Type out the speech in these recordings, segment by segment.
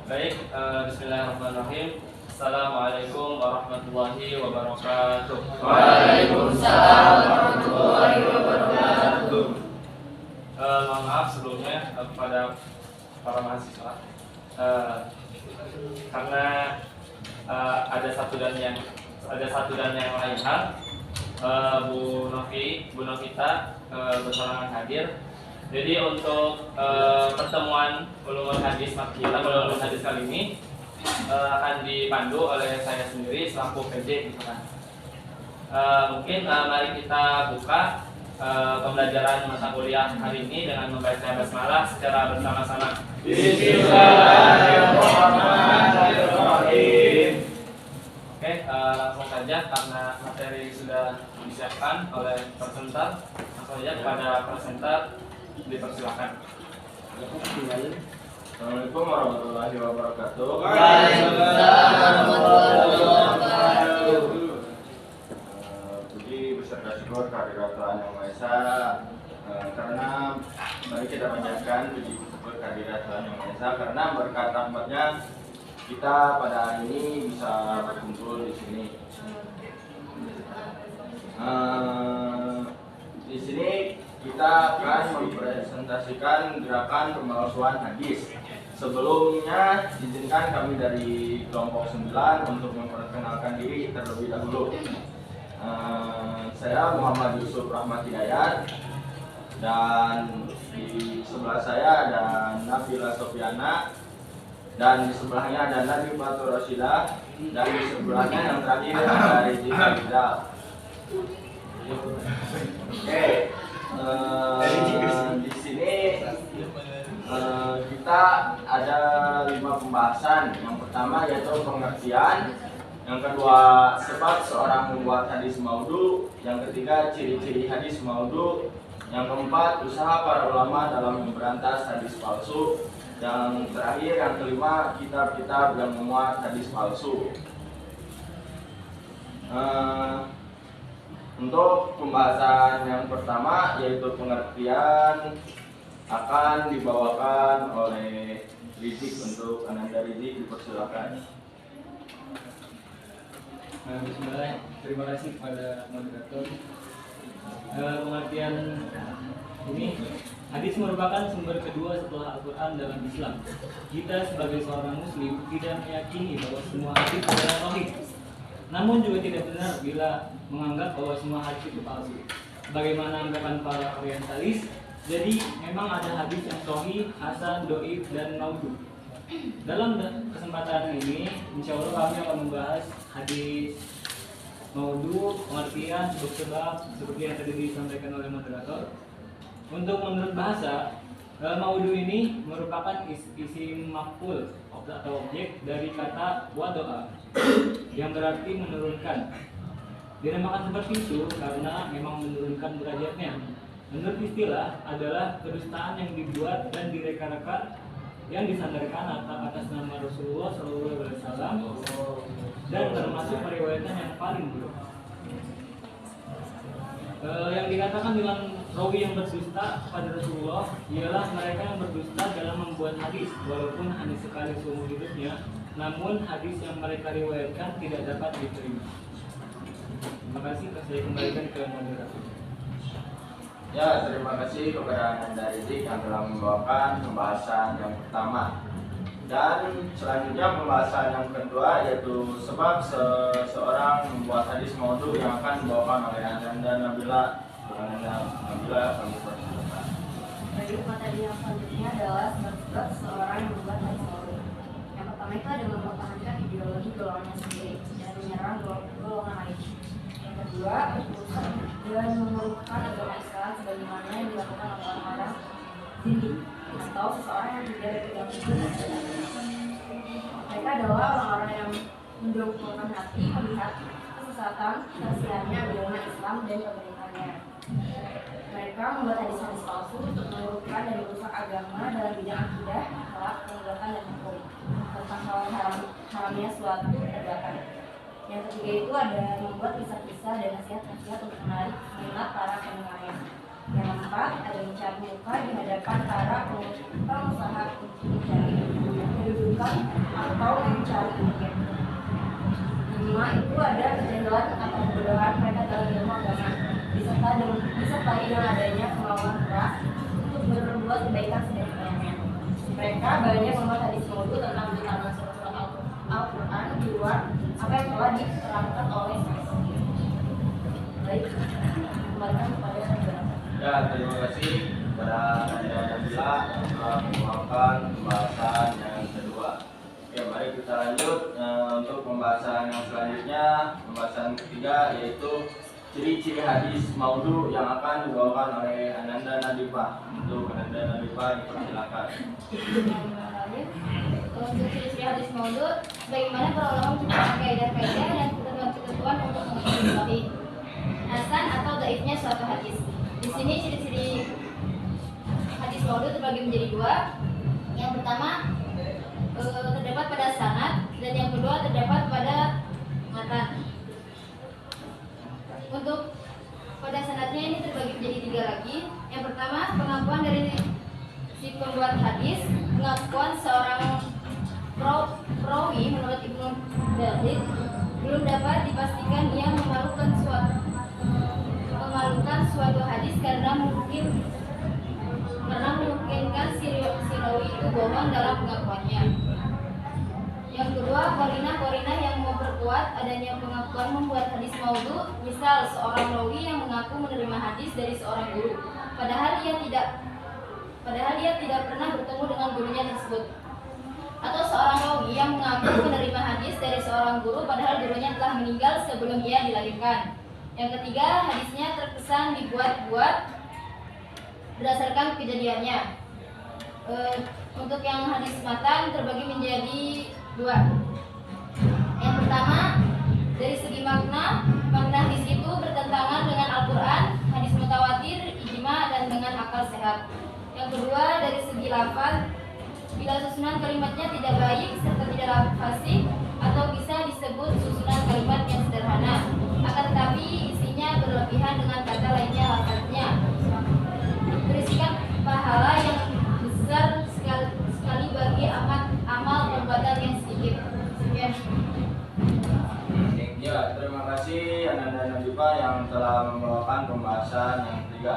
Baik, bismillahirrahmanirrahim. Assalamualaikum warahmatullahi wabarakatuh. Waalaikumsalam warahmatullahi wabarakatuh. Mohon maaf sebelumnya kepada para mahasiswa karena ada satu dan yang lain hal. Bu Novita bersorangan hadir. Jadi untuk pertemuan ulumul hadis kali ini akan dipandu oleh saya sendiri selaku PJ gitu kan. Mungkin mari kita buka pembelajaran mata kuliah hari ini dengan membaca basmalah secara bersama-sama. Bismillahirrahmanirrahim. Oke, langsung saja karena materi sudah disiapkan oleh presenter. Langsung saja kepada presenter dipersilakan. Assalamualaikum warahmatullahi wabarakatuh. Waalaikumsalam warahmatullahi wabarakatuh. Puji beserta syukur kehadirat Tuhan Yang Maha Esa, karena mari kita panjatkan puji syukur kehadirat Tuhan Yang Maha Esa karena berkat rahmatnya kita pada hari ini bisa berkumpul di sini. Di sini kita akan mempresentasikan gerakan pemalsuan hadis. Sebelumnya, izinkan kami dari kelompok 9 untuk memperkenalkan diri terlebih dahulu. Saya Muhammad Yusuf Rahmat Hidayat, dan di sebelah saya ada Nabila Sofiana, dan di sebelahnya ada Nabi Fatur Rasidah, dan di sebelahnya yang terakhir ada Rizky Rizal. Oke. Di sini kita ada 5 pembahasan. Yang pertama yaitu pengertian, yang kedua sebab seorang membuat hadis maudhu, yang ketiga ciri-ciri hadis maudhu, yang keempat usaha para ulama dalam memberantas hadis palsu, yang terakhir yang kelima kitab-kitab yang memuat hadis palsu. Untuk pembahasan yang pertama yaitu pengertian akan dibawakan oleh Rizik. Untuk Ananda Rizik dipersilakan. Bismillah, terima kasih kepada moderator. Pengertian ini, hadis merupakan sumber kedua setelah Al-Quran dalam Islam. Kita sebagai seorang muslim tidak meyakini bahwa semua hadis adalah sahih. Namun juga tidak benar bila menganggap bahwa semua hadis itu palsu. Bagaimana anggapan para orientalis? Jadi memang ada hadis yang sahih, hasan, doib, dan maudhu. Dalam kesempatan ini, insya Allah kami akan membahas hadis maudhu, pengertian, sebab seperti yang tadi disampaikan oleh moderator. Untuk menurut bahasa, maudhu ini merupakan isim maf'ul atau objek dari kata wadoa yang berarti menurunkan. Dinamakan seperti itu karena memang menurunkan derajatnya. Menurut istilah adalah kedustaan yang dibuat dan direka-reka yang disandarkan atas nama Rasulullah SAW dan termasuk periwayatan yang paling buruk. Yang dikatakan dengan rawi yang berdusta kepada Rasulullah ialah mereka yang berdusta dalam membuat hadis walaupun hanya sekali seumur hidupnya, namun hadis yang mereka riwayatkan tidak dapat diterima. Terima kasih. Saya kembalikan ke moderator. Ya, terima kasih kepada Ananda Rizik yang telah membawakan pembahasan yang pertama. Dan selanjutnya pembahasan yang kedua yaitu sebab seseorang membuat hadis maudhu yang akan dibawakan oleh Ananda Nabila. Nabila, kami persilakan. Baik, materi yang selanjutnya adalah sebab seorang yang membuat hadis maudhu. Yang pertama itu ada mempertahankan ideologi golongannya sendiri dan menyerang golongan lain. Yang kedua, merusak dan memerlukan agama Islam sebagaimana yang dilakukan oleh orang-orang Zindi atau seseorang yang tidak berpegang teguh pada. Mereka adalah orang-orang yang mendongkrakkan hati melihat kesesatan kasihannya agama Islam dan pemerintahnya. Mereka membuat hadis-hadis palsu untuk menurunkan dan merusak agama dalam bidang akidah, akhlak, perbuatan dan hukum tentang hal haramnya suatu perbuatan. Yang ketiga itu ada membuat kisah-kisah dan nasihat-nasihat untuk menarik minat para pendengarnya. Yang keempat ada mencari muka di hadapan para pengusaha untuk mencari kedudukan atau mencari ilmu. 5 itu ada kejanggalan atau kebodohan mereka dalam ilmu agama, disertai dengan adanya kemauan keras untuk berbuat kebaikan sebanyak-banyaknya. Mereka banyak membuat hadis maudhu tentang keutamaan surat Al-Quran di luar apa yang telah diterangkan oleh Rasul. Baik, kembalikan kepada saudara. Ya, terima kasih kepada Anda Nabila telah membawakan pembahasan yang kedua. Oke, mari kita lanjut untuk pembahasan yang selanjutnya, pembahasan ketiga yaitu ciri-ciri hadis maudhu yang akan dibawakan oleh Ananda Nadifa. Untuk Ananda Nadifa dipersilakan. Untuk ciri-ciri hadis maudhu, bagaimana para ulama menciptakan kaidah-kaidah dan ketentuan untuk mengukur sahih, hasan atau dhaifnya suatu hadis. Di sini ciri-ciri hadis maudhu terbagi menjadi dua. Yang pertama terdapat pada sanad dan yang kedua terdapat pada matan. Untuk pada sanadnya ini terbagi menjadi tiga lagi. Yang pertama, pengakuan dari si pembuat hadis, pengakuan seorang perawi menurut Ibnu Daud belum dapat dipastikan ia memalukan suatu hadis karena memungkinkan si rawi itu bohong dalam pengakuannya. Yang kedua, korinah yang memperkuat adanya pengakuan membuat hadis maudhu. Misal, seorang rawi yang mengaku menerima hadis dari seorang guru, padahal dia tidak pernah bertemu dengan gurunya tersebut. Atau seorang rawi yang mengaku menerima hadis dari seorang guru, padahal gurunya telah meninggal sebelum ia dilahirkan. Yang ketiga, hadisnya terkesan dibuat-buat berdasarkan kejadiannya. Untuk yang hadis matan terbagi menjadi dua. Yang pertama, dari segi makna hadis itu bertentangan dengan Al-Quran, hadis mutawatir, ijma, dan dengan akal sehat. Yang kedua, dari segi lafaz, bila susunan kalimatnya tidak baik serta tidak fasih atau bisa disebut susunan kalimat yang sederhana, akan tetapi isinya berlebihan dengan kata lainnya lafaznya berisikan pahala yang besar sekali bagi amal perbuatan yang sedikit. Sekian. Ya, terima kasih Ananda Nadifa yang telah membawakan pembahasan yang ketiga.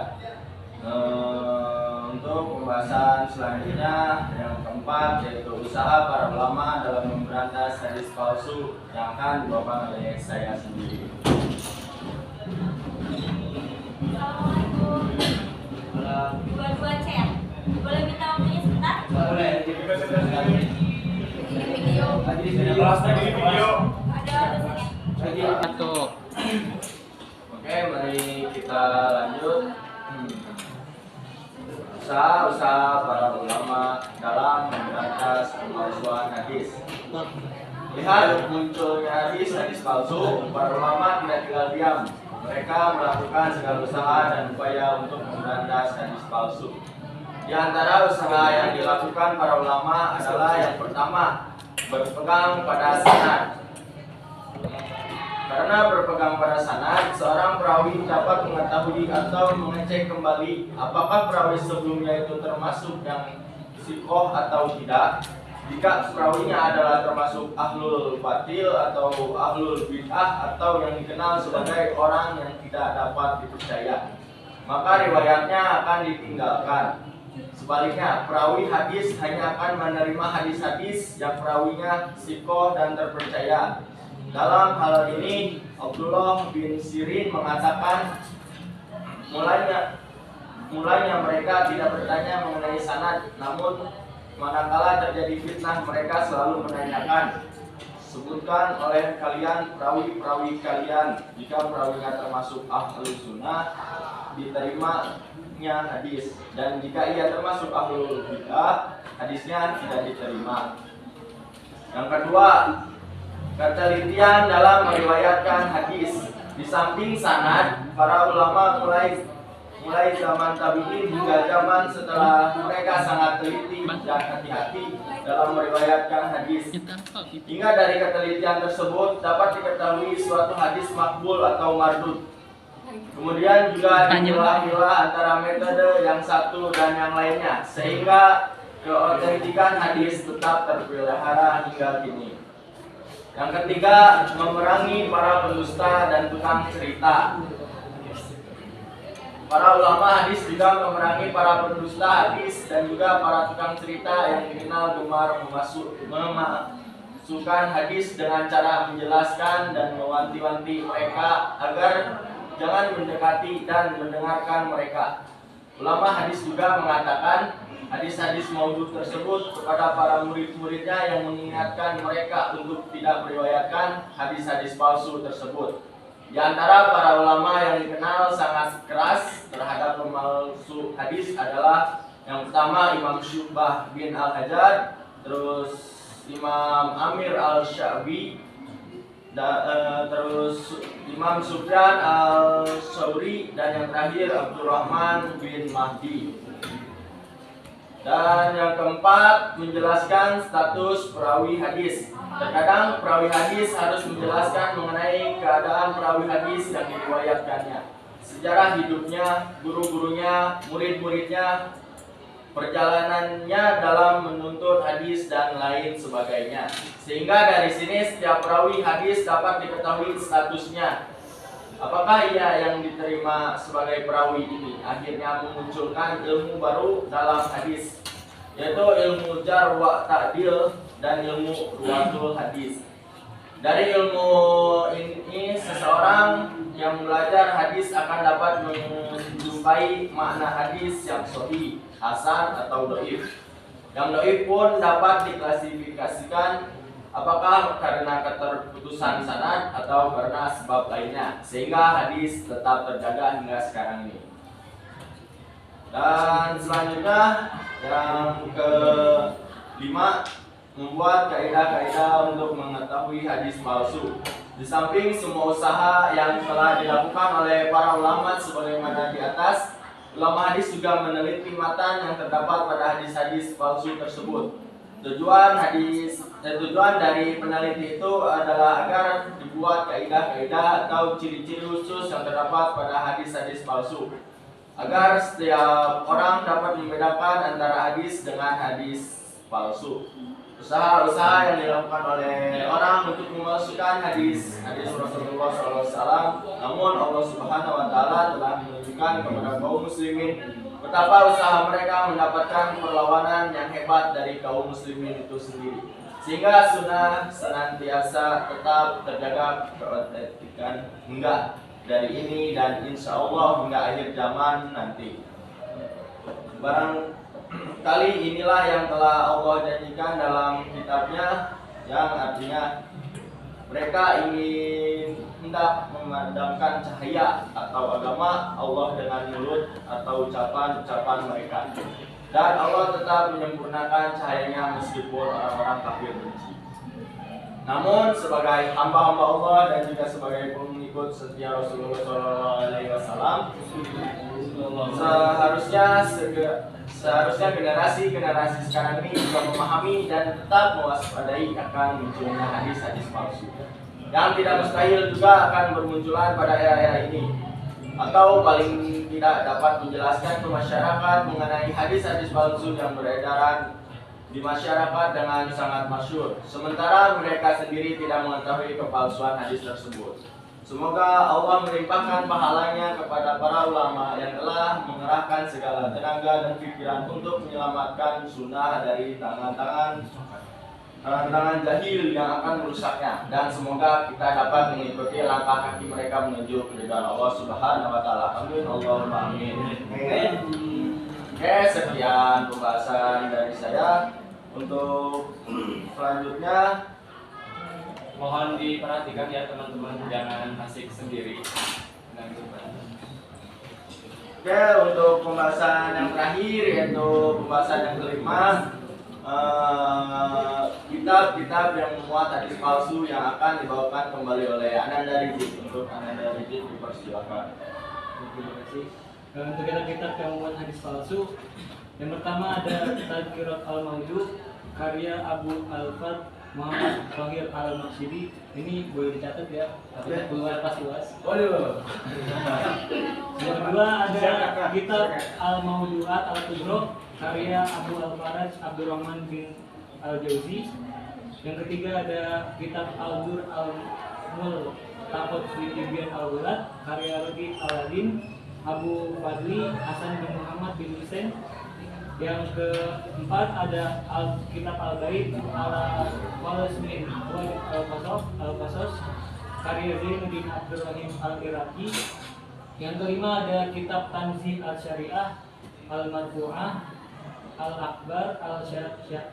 Untuk pembahasan selanjutnya yang keempat yaitu usaha para ulama dalam memberantas hadis palsu yang akan dibawakan oleh saya sendiri. Assalamualaikum. Dua-dua chat. Boleh minta waktunya sebentar? Boleh. Ini video. Ada dosennya. Oke, mari kita lanjut. Usaha para ulama dalam memberantas pemalsuan hadis. Lihat munculnya hadis palsu, para ulama tidak tinggal diam. Mereka melakukan segala usaha dan upaya untuk memberantas hadis palsu. Di antara usaha yang dilakukan para ulama adalah yang pertama, berpegang pada sanad. Karena berpegang pada sanad, seorang perawi dapat mengetahui atau mengecek kembali apakah perawi sebelumnya itu termasuk yang sikoh atau tidak. Jika perawinya adalah termasuk ahlul batil atau ahlul bid'ah atau yang dikenal sebagai orang yang tidak dapat dipercaya, maka riwayatnya akan ditinggalkan. Sebaliknya, perawi hadis hanya akan menerima hadis-hadis yang perawinya sikoh dan terpercaya. Dalam hal ini, Abdullah bin Sirin mengatakan, mulanya mereka tidak bertanya mengenai sanad, namun manakala terjadi fitnah mereka selalu menanyakan, sebutkan oleh kalian perawi-perawi kalian. Jika perawinya termasuk ahlus sunnah, diterimanya hadis, dan jika ia termasuk ahlul bid'ah, hadisnya tidak diterima. Yang kedua, ketelitian dalam meriwayatkan hadis. Di samping sanad, para ulama mulai zaman tabi'in hingga zaman setelah mereka sangat teliti dan hati-hati dalam meriwayatkan hadis. Hingga dari ketelitian tersebut dapat diketahui suatu hadis makbul atau mardud. Kemudian juga dipilah-pilah antara metode yang satu dan yang lainnya, sehingga keautentikan hadis tetap terpelihara hingga kini. Yang ketiga, memerangi para pendusta dan tukang cerita. Para ulama hadis juga memerangi para pendusta hadis dan juga para tukang cerita yang dikenal gemar memasukkan hadis dengan cara menjelaskan dan mewanti-wanti mereka agar jangan mendekati dan mendengarkan mereka. Ulama hadis juga mengatakan hadis-hadis maudhu tersebut kepada para murid-muridnya yang mengingatkan mereka untuk tidak meriwayatkan hadis-hadis palsu tersebut. Di antara para ulama yang dikenal sangat keras terhadap pemalsu hadis adalah yang pertama Imam Syu'bah bin Al-Hajjaj, terus Imam Amir Al-Sya'bi, terus Imam Sufyan Al-Sawri, dan yang terakhir Abdurrahman bin Mahdi. Dan yang keempat, menjelaskan status perawi hadis. Terkadang perawi hadis harus menjelaskan mengenai keadaan perawi hadis yang diriwayatkannya, sejarah hidupnya, guru-gurunya, murid-muridnya, perjalanannya dalam menuntut hadis, dan lain sebagainya. Sehingga dari sini setiap perawi hadis dapat diketahui statusnya. Apakah ia yang diterima sebagai perawi ini akhirnya memunculkan ilmu baru dalam hadis, yaitu ilmu jar wa ta'dil dan ilmu ruwatul hadis. Dari ilmu ini seseorang yang belajar hadis akan dapat menjumpai makna hadis yang sahih, hasan atau dhaif. Yang dhaif pun dapat diklasifikasikan apakah karena keterputusan sanad atau karena sebab lainnya, sehingga hadis tetap terjaga hingga sekarang ini. Dan selanjutnya yang kelima, membuat kaidah-kaidah untuk mengetahui hadis palsu. Di samping semua usaha yang telah dilakukan oleh para ulama sebagaimana di atas, ulama hadis juga meneliti matan yang terdapat pada hadis-hadis palsu tersebut. Tujuan dari peneliti itu adalah agar dibuat kaidah-kaidah atau ciri-ciri khusus yang terdapat pada hadis-hadis palsu, agar setiap orang dapat membedakan antara hadis dengan hadis palsu. Usaha-usaha yang dilakukan oleh orang untuk memasukkan hadis Rasulullah SAW, namun Allah Subhanahu Wa Taala telah menunjukkan kepada kaum muslimin betapa usaha mereka mendapatkan perlawanan yang hebat dari kaum muslimin itu sendiri, sehingga sunnah senantiasa tetap terjaga keautentikan hingga dari ini dan insya Allah hingga akhir zaman nanti. Barangkali inilah yang telah Allah janjikan dalam kitabnya, yang artinya mereka ingin hendak memadamkan cahaya atau agama Allah dengan mulut atau ucapan-ucapan mereka, dan Allah tetap menyempurnakan cahayanya meskipun orang-orang kafir benci. Namun sebagai hamba-hamba Allah dan juga sebagai pengikut setia Rasulullah SAW, seharusnya generasi sekarang ini juga memahami dan tetap mewaspadai akan munculnya hadis-hadis palsu, yang tidak mustahil juga akan bermunculan pada era-era ini, atau paling tidak dapat menjelaskan ke masyarakat mengenai hadis-hadis palsu yang beredaran di masyarakat dengan sangat masyhur, sementara mereka sendiri tidak mengetahui kepalsuan hadis tersebut. Semoga Allah melimpahkan pahalanya kepada para ulama yang telah mengerahkan segala tenaga dan pikiran untuk menyelamatkan sunnah dari tangan-tangan jahil yang akan merusaknya, dan semoga kita dapat mengikuti langkah kaki mereka menuju keridhaan Allah Subhanahu Wa Taala. Amin Allahumma amin. Oke, sekian pembahasan dari saya. Untuk selanjutnya mohon diperhatikan ya teman-teman, jangan asik sendiri. Oke, untuk pembahasan yang terakhir yaitu pembahasan yang kelima, kitab-kitab yang memuat hadis palsu yang akan dibawakan kembali oleh Ananda Rijid. Untuk Ananda Rijid dipersilakan. Terima kasih. Untuk kitab-kitab yang memuat hadis palsu, yang pertama ada Tadkirat Al-Maudhu karya Abu Al-Fat Muhammad Thohir Al-Maksidi. Ini boleh dicatat ya, tapi keluar pas luas. Yang kedua ada kitab Al-Maudhu'at Al-Kubro karya Abu Al-Faraj Abdurrahman bin Al-Jauzi. Yang ketiga ada kitab Al-Dur Al-Multaqat fi Tibyan Al-Walad karya Rodi Aladin Abu Fadli Hasan bin Muhammad bin Husain. Yang keempat ada kitab Al-Bait Al-Walasmin Al-Qasos karya Zainuddin Abdurrahim Al-Iraqi. Yang kelima ada kitab Tanzih Al-Syariah Al-Marfu'ah Al-Akbar Al-Syariah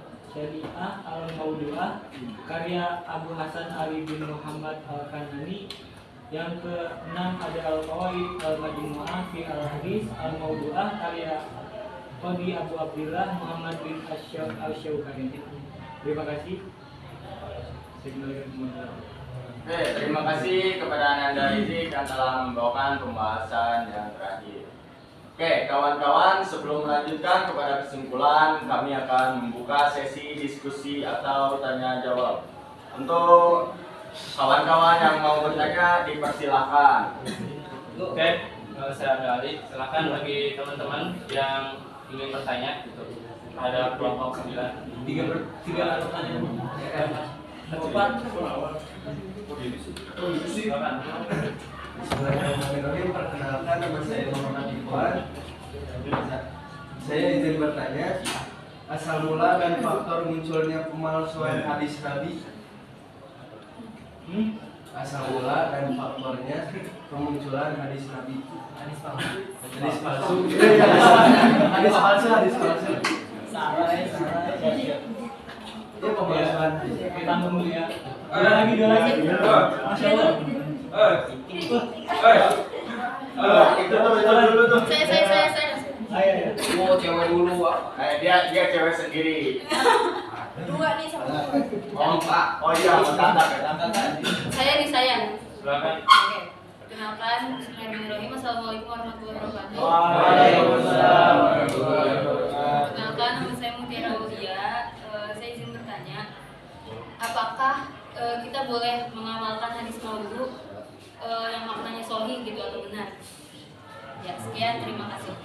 Al-Maudu'ah karya Abu Hasan Ali bin Muhammad Al-Kanani. Yang keenam ada Al-Qawaid Al-Majmu'ah fi Al-Hadis Al-Maudu'ah karya Qadi Abu Abdillah Muhammad bin Al-Syawkani. Terima kasih. Oke, terima kasih kepada Ananda Rizik yang telah membawakan pembahasan yang terakhir. Oke, kawan-kawan, sebelum melanjutkan kepada kesimpulan, kami akan membuka sesi diskusi atau tanya jawab. Untuk kawan-kawan yang mau bertanya, dipersilahkan. Oke, saya Ali. Silakan bagi teman-teman yang ingin bertanya gitu. Ada kelompok 9. Tiga pertanyaan. Bismillahirrahmanirrahim. Perkenalkan, nama saya Muhammad Iqbal. Saya izin bertanya, asal mula dan faktor munculnya pemalsuan hadis Nabi. Asal mula dan faktornya pemunculan hadis Nabi. Hadis palsu. Hadis palsu. Salah. Itu pemalsuan. Kita mulia. Dua lagi. Masya Allah. Itu dulu tuh. Saya. Oh, cewek dulu, Pak. Dia cewek sendiri. Dua nih sama. Oh, Pak. Oh iya, tanda. Saya. Silakan. Oke. Perkenalkan, Bismillahirrahmanirrahim. Assalamualaikum warahmatullahi wabarakatuh. Waalaikumsalam. Perkenalkan, nama saya Mutiara Aulia. Saya izin bertanya, apakah kita boleh mengamalkan hadis maudhu yang maknanya sahih gitu atau benar? Ya, sekian, terima kasih.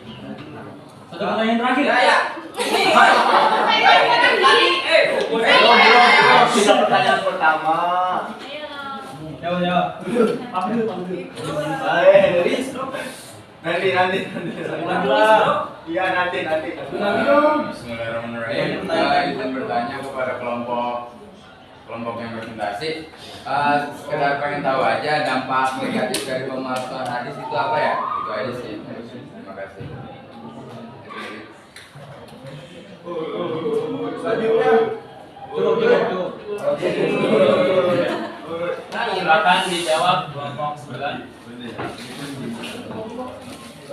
Satu pertanyaan terakhir. Kita pertanyaan pertama. Jawab. Apa dulu? Nanti. Iya, nanti. Bismillahirrahmanirrahim. Izin bertanya kepada kelompok yang presentasi. Sekedar pengen tahu aja dampak negatif dari pemalsuan hadis itu apa ya? Itu aja sih. Terima kasih. Selanjutnya. Cukup. Silakan dijawab kelompok 9.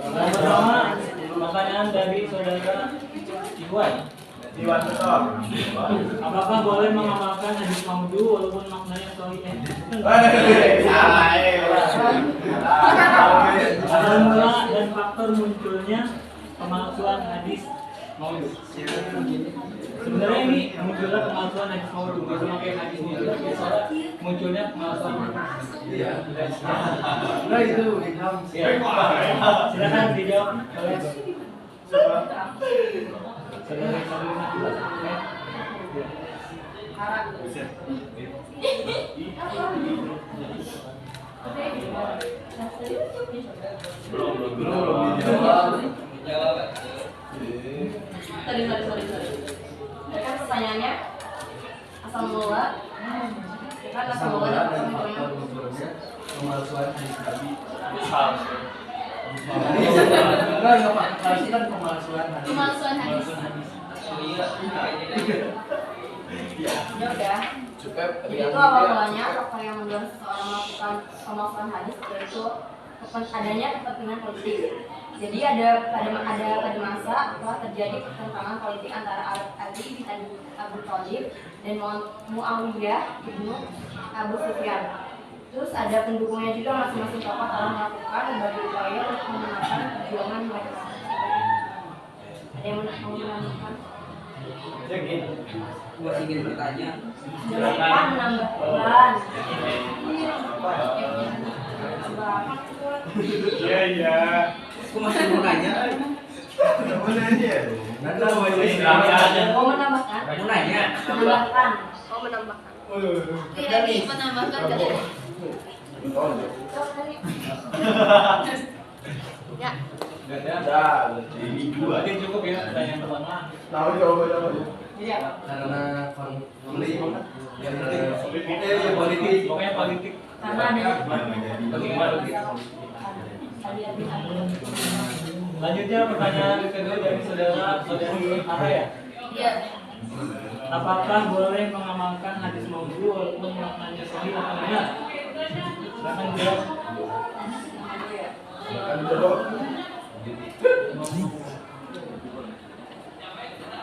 Pertama, pertanyaan dari saudara Iwan betul. apakah boleh mengamalkan hadis maudhu walaupun maknanya sahih? Asal mula dan faktor munculnya pemalsuan hadis maudhu. Sebenarnya ini munculnya pemalsuan hadis maudhu, bukan pakai hadis maudhu, biasanya munculnya pemalsuan. Iya. Nah itu ilham. Silakan dijawab oleh saudara Salina. Belum dijawab. Sorry. Kan pertanyaannya asal mula. Kan asal mula dan faktor munculnya pemalsuan hadis Nabi. Palsu. Enggak palsu kan pemalsuan hadis. Pemalsuan hadis. Ya udah. Jadi itu awal mulanya faktor yang mendorong seseorang melakukan pemalsuan hadis yaitu adanya kepentingan politik. Jadi pada masa telah terjadi pertentangan politik antara Ali bin Abi Thalib dan Muawiyah ibnu Abu Sufyan. Terus ada pendukungnya juga, masing-masing tokoh telah melakukan berbagai upaya untuk memenangkan perjuangan mereka. Ada yang mau menambahkan? Masih ingin bertanya. Silakan menambahkan. Iya. Aku masih mau nanya. Mau menambahkan? Kamu nanya. Menambahkan. Oh, menambahkan. Tidak nih, menambahkan katanya. Ya. Nggak ada. Ada, jadi dua. Berarti cukup ya pertanyaan pertama. Tahu jawabannya. Iya. Karena konflik Politik, pokoknya politik. Karena ada Bagaimana? Lanjutnya pertanyaan kedua dari saudari Ara ya. Iya. Apakah boleh mengamalkan hadis maudhu walaupun maknanya sahih atau benar? Silakan jawab.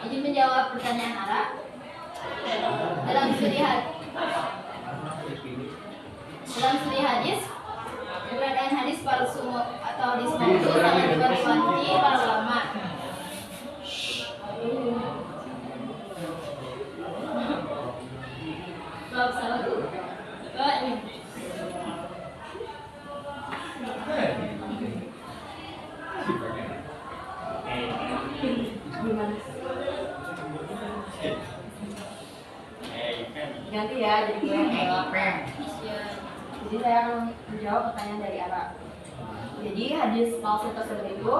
Izin menjawab pertanyaan Ara. Dalam studi hadis, keberadaan hadis palsu atau hadis maudhu sangat diwanti para ulama. Bab salah tuh. Ini. Ganti ya, jadi gue yang jawab. Jadi saya akan menjawab pertanyaan dari Ara. Jadi hadis palsu tersebut itu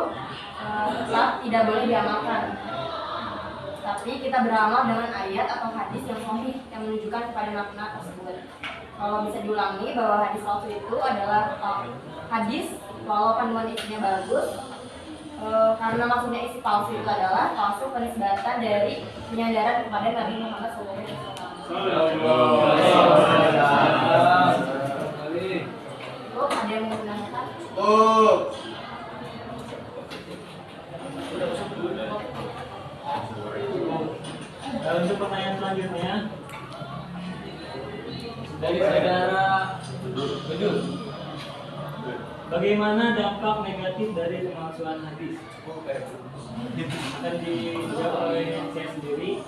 tetap tidak boleh diamalkan. Tapi kita beramal dengan ayat atau hadis yang sahih yang menunjukkan kepada makna tersebut. Kalau bisa diulangi bahwa hadis palsu itu adalah hadis walau kandungan isinya bagus, karena maksudnya isi palsu itu adalah palsu penisbatan dari penyandaran kepada Nabi Muhammad SAW. Itu ada yang mau menanyakan? Untuk pertanyaan selanjutnya dari saudara Bedul. Bagaimana dampak negatif dari pemalsuan hadis? Akan dijawab oleh saya sendiri.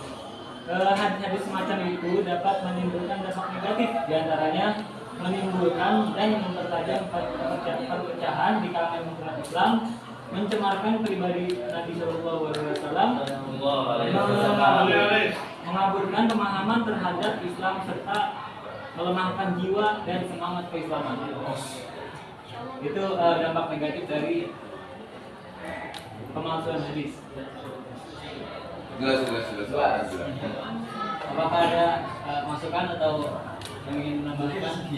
Hadis semacam itu dapat menimbulkan dampak negatif, diantaranya menimbulkan dan mempertajam perpecahan di kalangan umat Islam, mencemarkan pribadi Nabi Shallallahu Alaihi Wasallam, mengaburkan pemahaman terhadap Islam serta melemahkan jiwa dan semangat keislaman. Itu dampak negatif dari pemalsuan hadis. Jelas. Apakah ada masukan atau yang ingin menambahkan?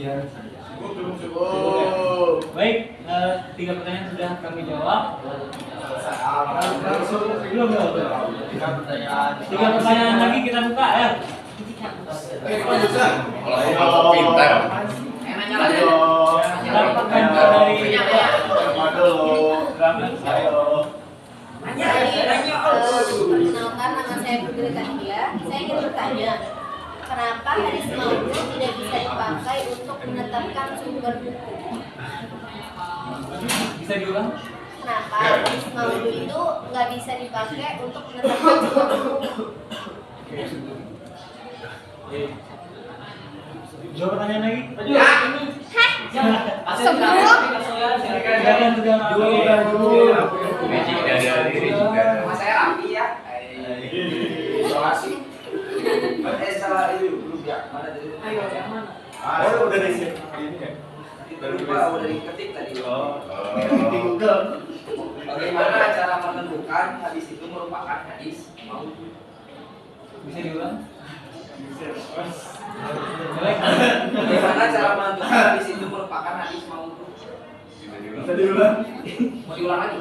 Baik, 3 pertanyaan sudah kami jawab. Belum. 3 pertanyaan lagi kita buka ya. Kalau pintar. Nanya lagi. Dapatkan dari Perkenalkan, nama saya Putri Kahia. Saya ingin bertanya, kenapa hadis maudhu tidak bisa dipakai untuk menetapkan sumber hukum? Bisa diulang? Kenapa hadis maudhu itu nggak bisa dipakai untuk menetapkan sumber hukum? Dua pertanyaan lagi? Sebelum Silakan sudah Mas saya rapi ya. Salah itu belum ya? Mana tadi? Ayo, yang mana? Udah di sini ya. udah diketik tadi. Di Google. Bagaimana cara menentukan hadis itu merupakan hadis maudhu? Bisa diulang? Bagaimana cara menentukan hadis itu merupakan hadis maudhu? Bisa diulang. Mau diulang lagi?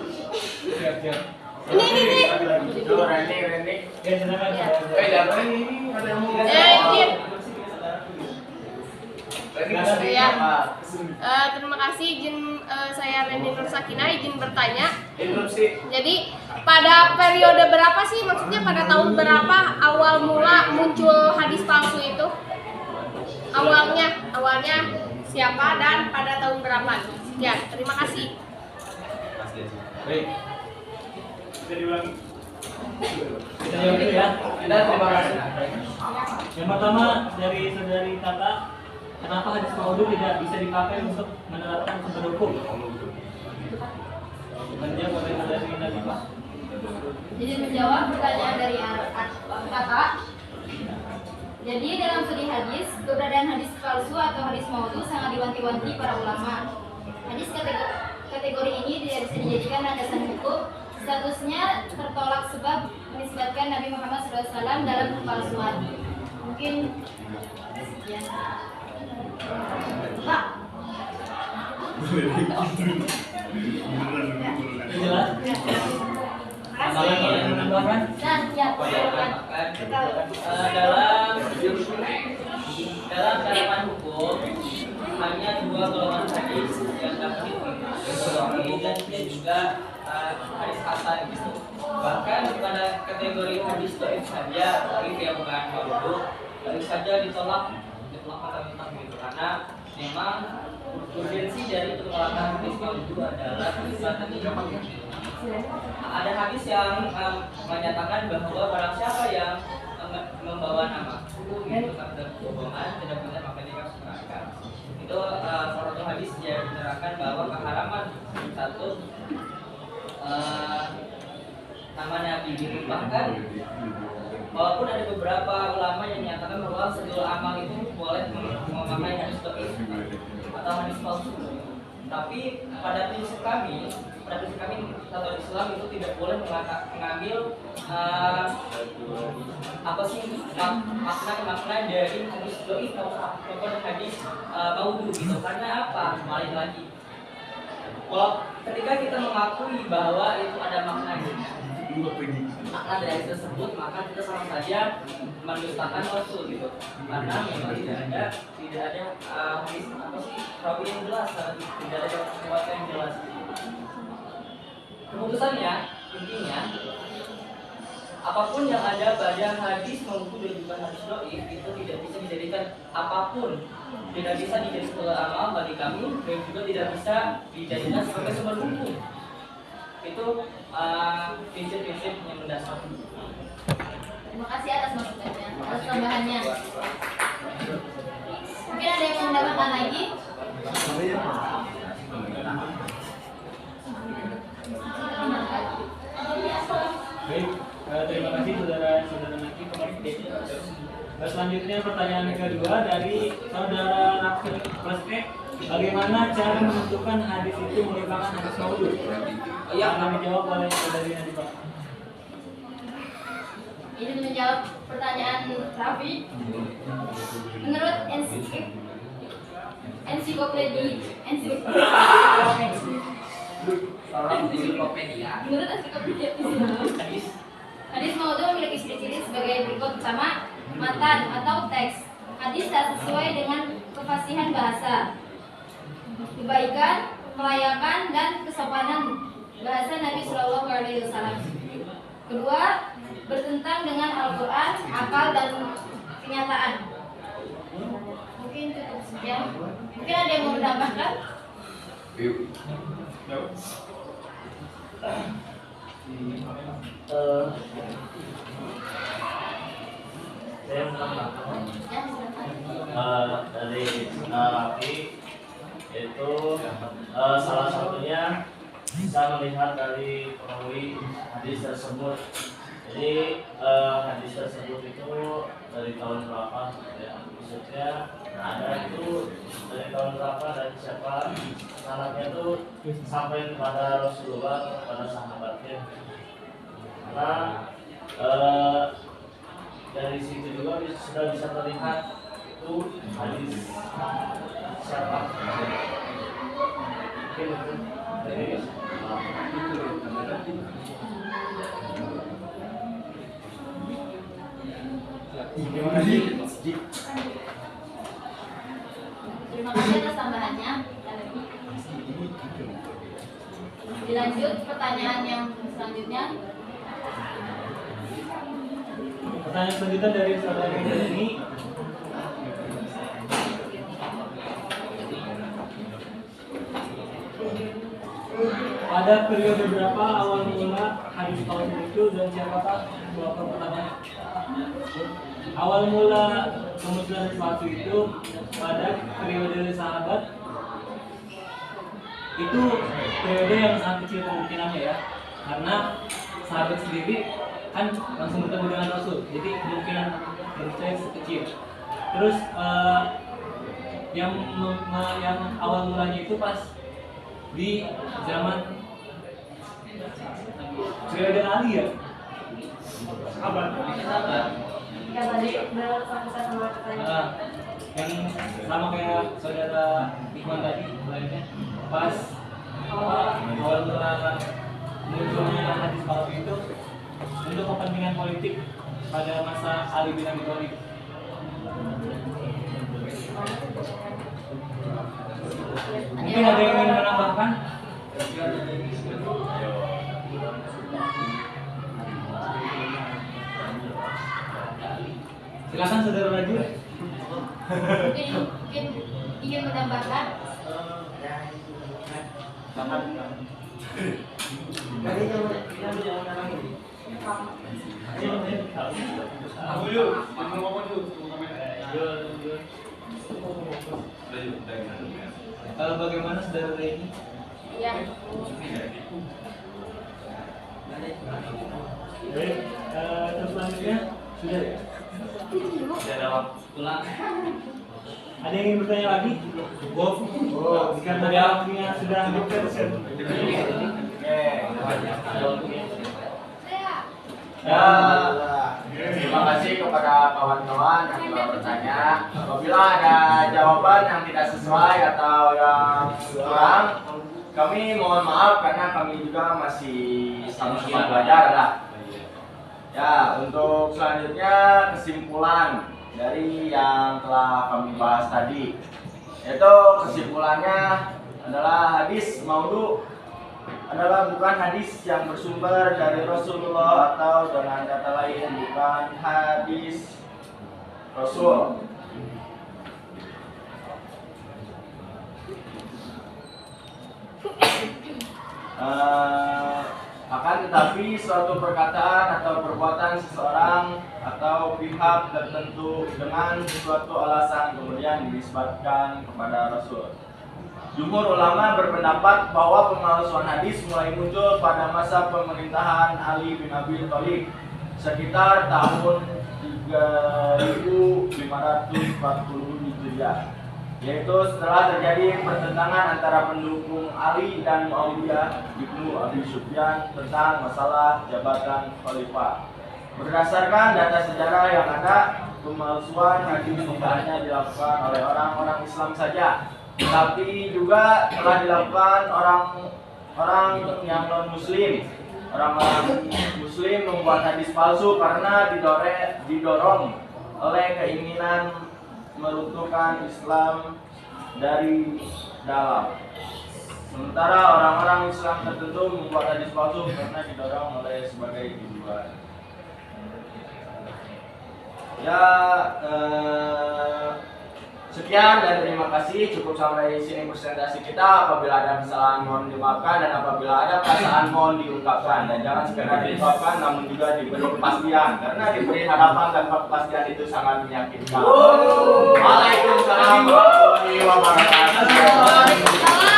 Siap. ini. Reni. Ya, silakan. Jangan ini ada yang mau Izin. Reni. Ya. Terima kasih izin saya Reni Nur Sakina izin bertanya. Interupsi. Jadi pada periode berapa sih, maksudnya pada tahun berapa awal mula muncul hadis palsu itu? Awalnya siapa dan pada tahun berapa? Sekian, terima kasih. Baik. Bisa diulangi? Kita jawab dulu ya. Terima kasih. Yang pertama dari saudari Tata, kenapa hadis maudhu tidak bisa dipakai untuk menerapkan sumber hukum? Menjawab oleh saudari Nadifah. Jadi menjawab pertanyaan dari kakak. Jadi dalam studi hadis, keberadaan hadis palsu atau hadis maudhu sangat diwanti-wanti para ulama. Hadis kategori ini tidak bisa dijadikan landasan hukum. Statusnya tertolak sebab menisbatkan Nabi Muhammad SAW dalam kepalsuan. Mungkin sekian. Pak. Jelas? Menambahkan? Nah, ya, silakan. Dalam catatan hukum hanya dua golongan hadis yang dapat diterima dan dia juga hadis hasan gitu. Bahkan pada kategori hadis dhaif saja, dhaif yang bukan maudhu, baru saja ditolak mentah-mentah gitu karena memang urgensi dari penolakan hadis maudhu adalah ada hadis yang menyatakan bahwa barang siapa yang membawa nama itu kata kebohongan tidak benar maka dikafirkan. Itu salah satu hadis yang menerangkan bahwa keharaman satu nama Nabi ini. Bahkan walaupun ada beberapa ulama yang menyatakan bahwa segala amal itu boleh memakai hadis dhaif atau hadis palsu, tapi pada prinsip kami atau Islam itu tidak boleh mengambil apa sih makna dari hadis dhaif ataupun hadis maudhu gitu. Karena apa? Balik lagi, ketika kita mengakui bahwa itu ada makna dari tersebut, maka kita sama saja mendustakan Rasul gitu. Karena memang tidak ada hadis apa sih rawi yang jelas, tidak ada sesuatu yang jelas. Keputusannya intinya apapun yang ada pada hadis maupun dan juga hadis dhaif itu tidak bisa dijadikan apapun, tidak bisa dijadikan sebuah amal bagi kami dan juga tidak bisa dijadikan sebagai sumber hukum. Itu prinsip-prinsip yang mendasar. Terima kasih atas masukannya, atas tambahannya. Mungkin ada yang mau menambahkan lagi? Baik, terima kasih saudara Naki. Selanjutnya pertanyaan yang kedua dari saudara Raffi Prestek. Bagaimana cara menentukan hadis itu merupakan hadis maudhu? Akan dijawab oleh saudari Nadifa. Ini menjawab pertanyaan Raffi. Menurut ensiklopedia hadis maudhu memiliki ciri-ciri sebagai berikut. Pertama, matan atau teks. Hadis tak sesuai dengan kefasihan bahasa, kebaikan, kelayakan, dan kesopanan bahasa Nabi Shallallahu Alaihi Wasallam. Kedua, bertentang dengan Al-Quran, akal, dan kenyataan. Mungkin cukup sekian. Mungkin ada yang mau menambahkan? Saya menambahkan dari Raffi itu salah satunya bisa melihat dari perawi hadis tersebut. Jadi hadis tersebut itu dari tahun berapa ya, maksudnya ada itu dari tahun berapa dan siapa sanadnya itu sampai kepada Rasulullah, kepada sahabatnya. Karena dari situ juga sudah bisa terlihat itu hadis siapa. Mungkin itu dari Terima kasih atas tambahannya. Dilanjut pertanyaan yang selanjutnya. Pertanyaan selanjutnya dari saudari ini. Pada periode berapa awal mula hadis palsu itu dan siapakah pelapor pertama? Awal mula kemunculan hadis palsu itu pada periode sahabat. Itu periode yang sangat kecil kemungkinannya ya, karena sahabat sendiri kan langsung bertemu dengan Rasul, jadi kemungkinan percaya kecil. Terus yang awal mulanya itu pas di zaman Sayyidina Ali ya. Apa? Ya tadi bersama sama pertanyaan. Yang sama kayak saudara Ikhwan tadi, lainnya pas awal mula munculnya hadis palsu itu untuk kepentingan politik pada masa Ali bin Abi Thalib. Mungkin ada yang ingin menambahkan? Silakan saudara Raju. Mungkin ingin menambahkan. Bagaimana saudara Reni? Ya. Baik, terus selanjutnya sudah ya? Sudah ada waktu. Pulang. Ada yang ingin bertanya lagi? Karena waktunya sudah hampir Ya, terima kasih kepada kawan-kawan yang telah bertanya. Apabila ada jawaban yang tidak sesuai atau yang kurang, kami mohon maaf karena kami juga masih sama-sama belajar lah. Ya, untuk selanjutnya kesimpulan dari yang telah kami bahas tadi, yaitu kesimpulannya adalah hadis maudhu adalah bukan hadis yang bersumber dari Rasulullah, atau dengan kata lain bukan hadis Rasul. Akan tetapi suatu perkataan atau perbuatan seseorang atau pihak tertentu dengan suatu alasan kemudian dinisbatkan kepada Rasul. Jumhur ulama berpendapat bahwa pemalsuan hadis mulai muncul pada masa pemerintahan Ali bin Abi Thalib sekitar tahun 3540 Hijriah, yaitu setelah terjadi pertentangan antara pendukung Ali dan Muawiyah ibnu Abi Sufyan tentang masalah jabatan khalifah. Berdasarkan data sejarah yang ada, pemalsuan hadis tidak hanya dilakukan oleh orang-orang Islam saja, tapi juga telah dilakukan orang yang non muslim. Orang-orang muslim membuat hadis palsu karena didorong oleh keinginan meruntuhkan Islam dari dalam. Sementara orang-orang Islam tertentu membuat hadis palsu karena didorong oleh sebagai tujuan. Ya, sekian dan terima kasih. Cukup sampai sini presentasi kita. Apabila ada kesalahan mohon dimaafkan, dan apabila ada perasaan mohon diungkapkan. Dan jangan sekedar diungkapkan, namun juga diberi kepastian, karena diberi harapan tanpa kepastian itu sangat menyakitkan. Waalaikumsalam warahmatullahi wabarakatuh.